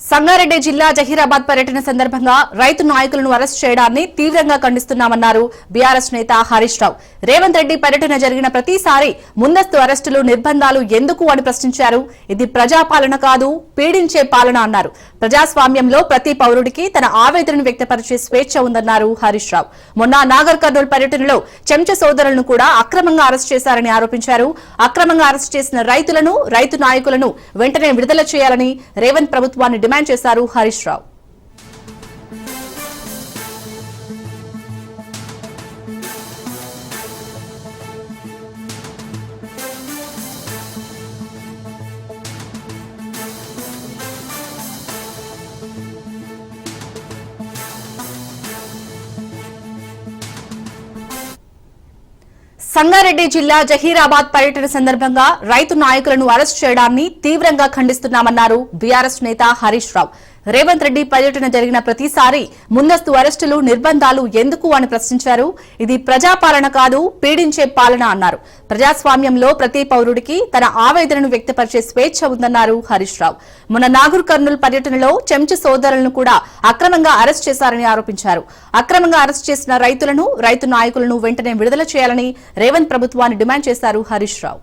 సంగారెడ్డి జిల్లా జహీరాబాద్ పర్యటన సందర్భంగా రైతు నాయకులను అరెస్ట్ చేయడాన్ని తీవ్రంగా ఖండిస్తున్నామన్నారు బీఆర్ఎస్ నేత హరీష్ రావు. రేవంత్ రెడ్డి పర్యటన జరిగిన ప్రతిసారి ముందస్తు అరెస్టులు, నిర్బంధాలు ఎందుకు అని ప్రశ్నించారు. ఇది ప్రజాపాలన కాదు, పీడించే పాలన అన్నారు. ప్రజాస్వామ్యంలో ప్రతి పౌరుడికి తన ఆవేదనను వ్యక్తపరిచే స్వేచ్ఛ ఉందన్నారు హరీష్ రావు. మొన్న నాగర్ కర్నూల్ పర్యటనలో చెంచ సోదరులను కూడా అక్రమంగా అరెస్ట్ చేశారని ఆరోపించారు. అక్రమంగా అరెస్ట్ చేసిన రైతులను, రైతు నాయకులను వెంటనే విడుదల చేయాలని రేవంత్ ప్రభుత్వాన్ని డిమాండ్ చేశారు హరీష్ రావు. సంగారెడ్డి జిల్లా జహీరాబాద్ పర్యటన సందర్భంగా రైతు నాయకులను అరెస్ట్ చేయడాన్ని తీవ్రంగా ఖండిస్తున్నామన్నారు బీఆర్ఎస్ నేత హరీష్ రావు. రేవంత్ రెడ్డి పర్యటన జరిగిన ప్రతిసారి ముందస్తు అరెస్టులు, నిర్బంధాలు ఎందుకు అని ప్రశ్నించారు. ఇది ప్రజాపాలన కాదు, పీడించే పాలన అన్నారు. ప్రజాస్వామ్యంలో ప్రతి పౌరుడికి తన ఆవేదనను వ్యక్తపరిచే స్వేచ్ఛ ఉందన్నారు హరీష్ రావు. మొన్న నాగర్ కర్నూల్ పర్యటనలో చెంచ సోదరులను కూడా అక్రమంగా అరెస్ట్ చేశారని ఆరోపించారు. అక్రమంగా అరెస్ట్ చేసిన రైతులను, రైతు నాయకులను వెంటనే విడుదల చేయాలని రేవంత్ ప్రభుత్వాన్ని డిమాండ్ చేశారు హరీష్ రావు.